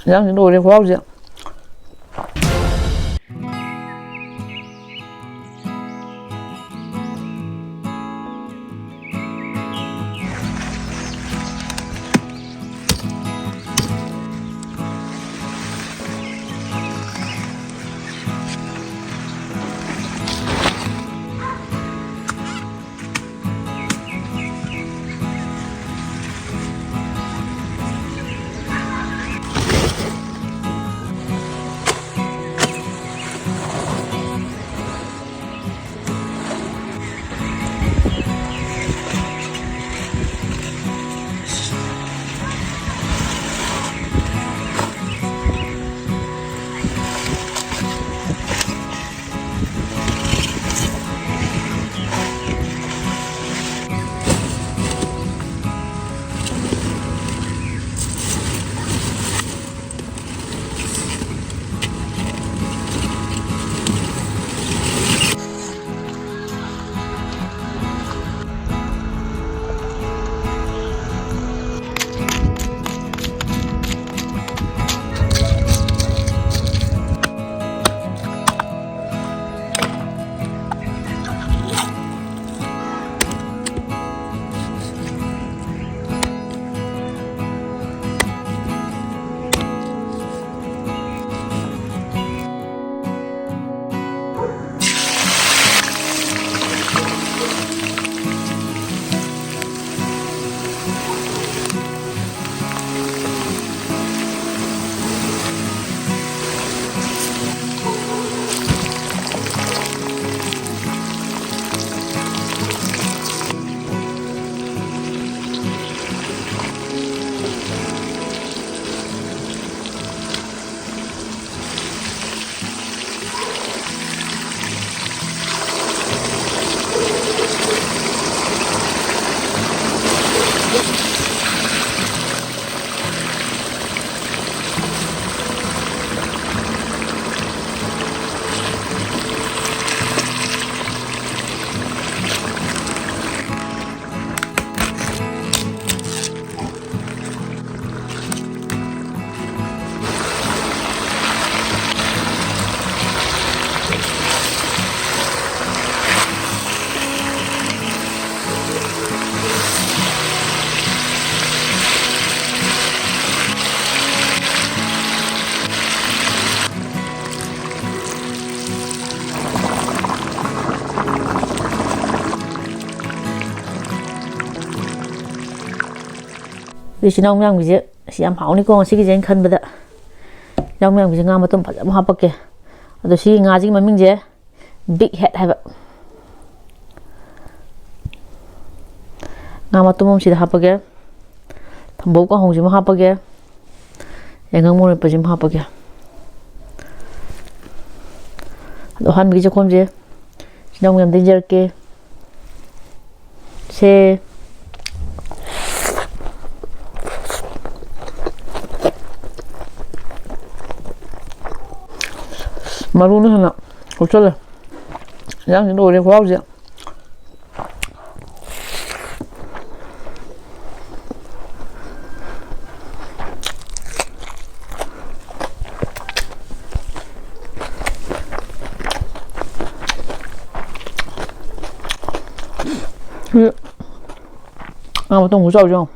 양이 노래 고아우지. 시나무 양미지 시암 하오니까 시기전 칸보다 양미 양미지 nga matum phajam hapake ado si nga ji maming je big head haba nga matum si hapake thambo ko hong ji ma hapake yangang mo pa jim hapake ado han mi je khom je sinamu yam danger ke se 마루는 하나 어쩔래 양이 노래 고아우지 아무튼 무서워져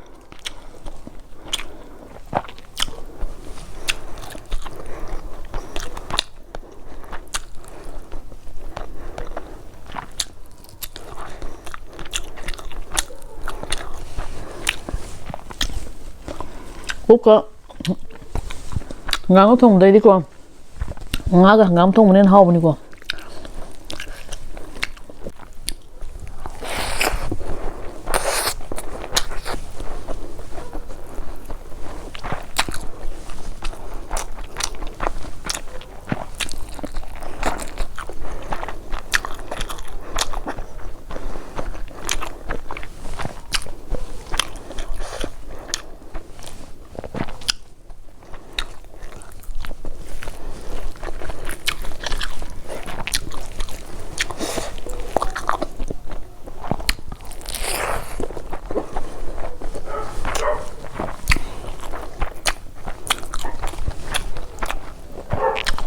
볶아 ngang thùng đây đi con ngã cả ngắm thùng nên hậu đi con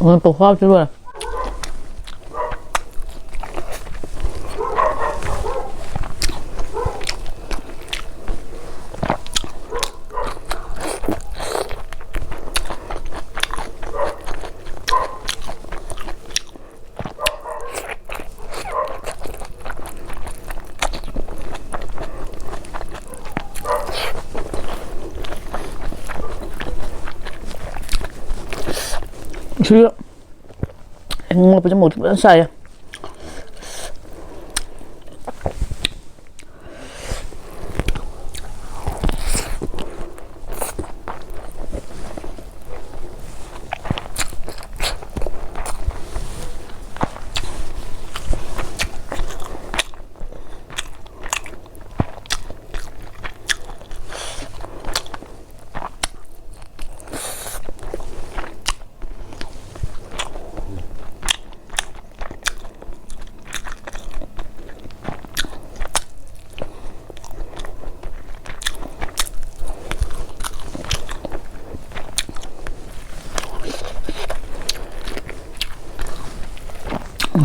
มันปกครองจะด้วยเชื่องูไปจมูกที่ใส่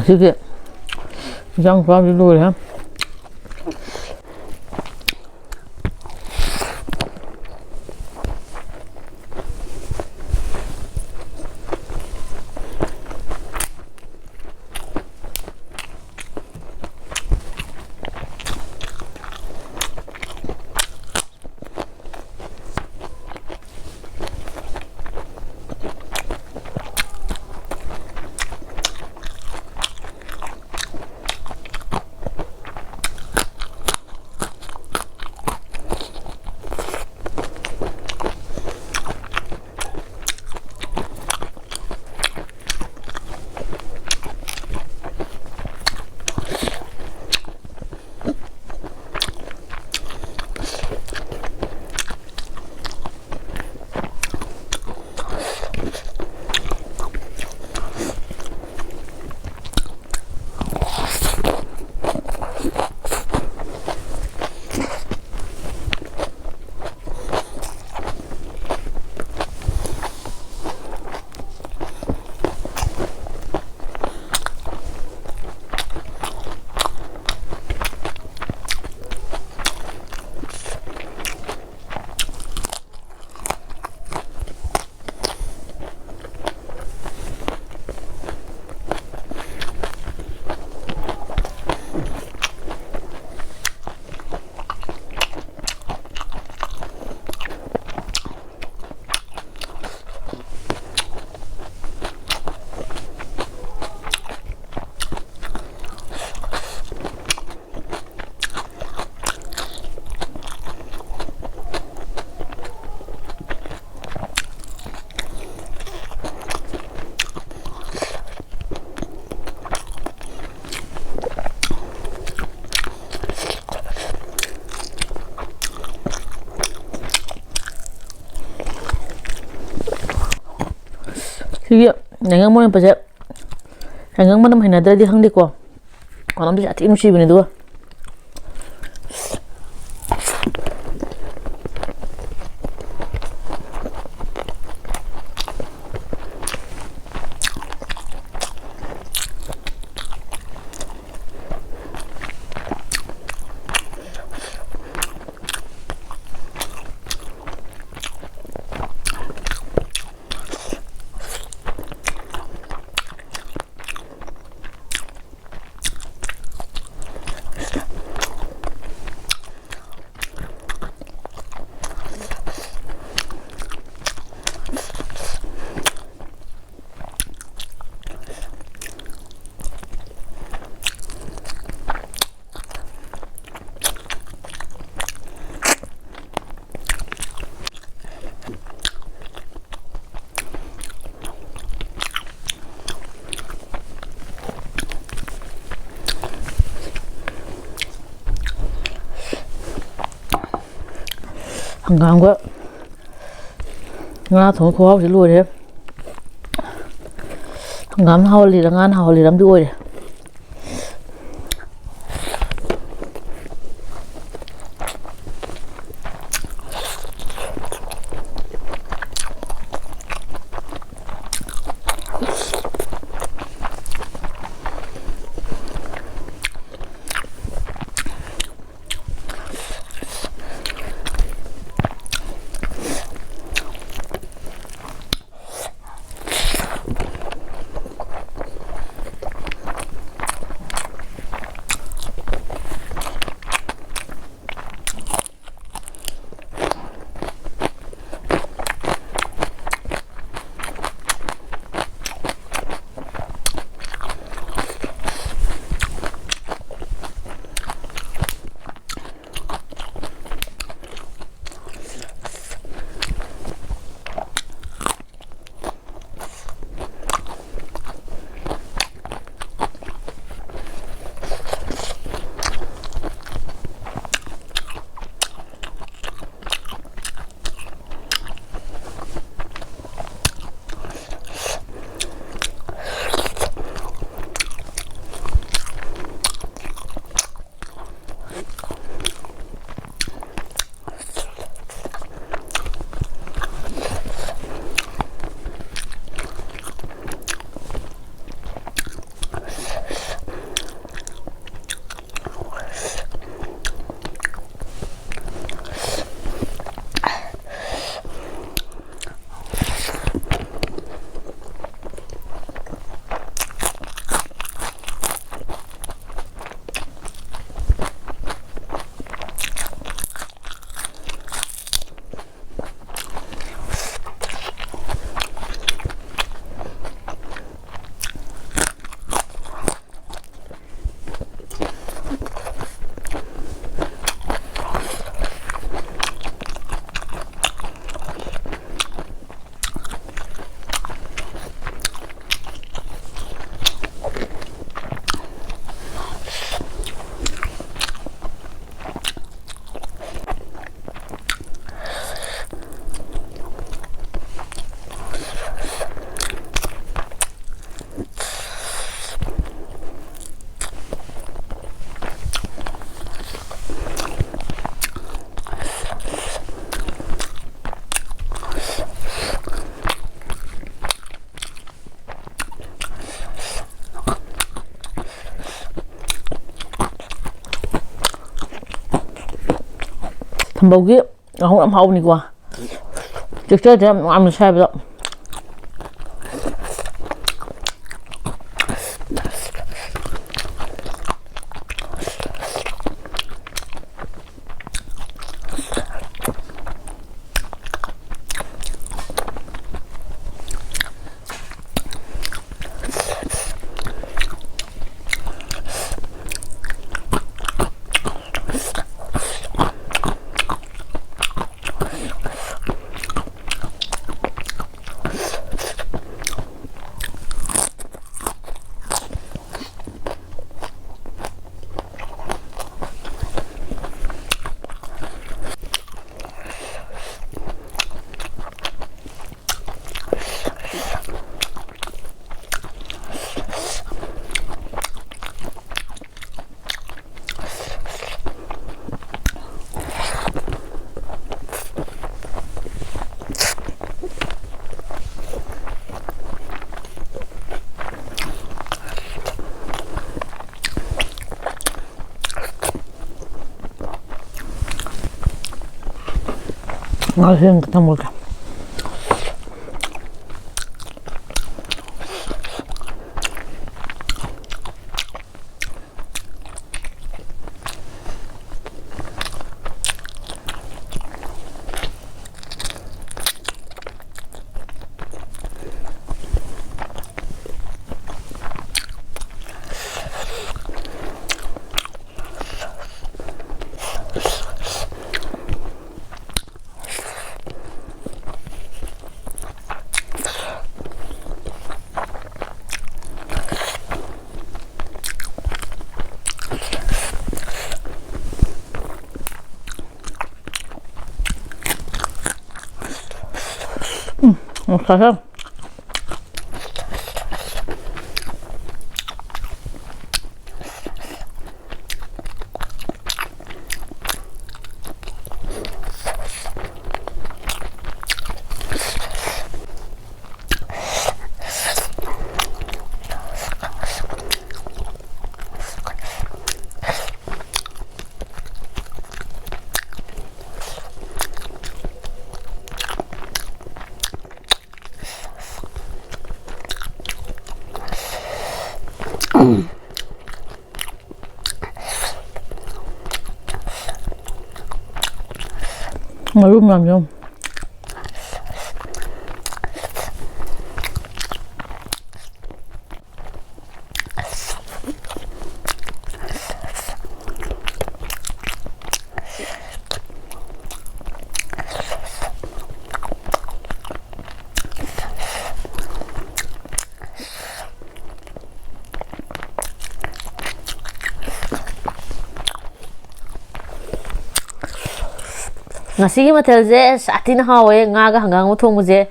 ชื่อยังความดูเลยครับคืออย่างงั้นมันเป็นจะอย่างงั้นมันทำให้นาดีหั่งดีกว่าkalau bisa hati musi bini dua hàng quá nga thốn khó thì luôn đấy ngắm hao lì là ngan hao lì lắm đuôi ꯊꯝꯕꯧꯒꯤ ꯉꯥꯍꯧ ꯌꯥꯝ ꯍꯥꯎꯕꯅꯤꯀꯣ ꯇꯦꯛꯁꯆꯔꯁꯦ ꯌꯥꯝ ꯌꯥꯝꯅ ꯁꯥꯏꯕꯗ 맛있는 거 먹을게. 사실 맛있나요? ngasi mathelse satin hawe ngaga hangang mo thongbaje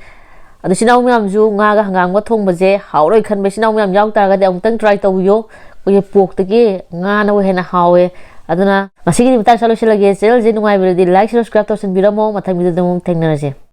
adu sinaw myam ju ngaga hangang mo thongbaje hauroi khanbe sinaw myam yaw ta ga de amtang try tawiyo oye pok tege nga na we hena hawe aduna ngasi gi mata solution lage channel je nungai bi like subscribe to sin biramo mathang video dum thengnaraje.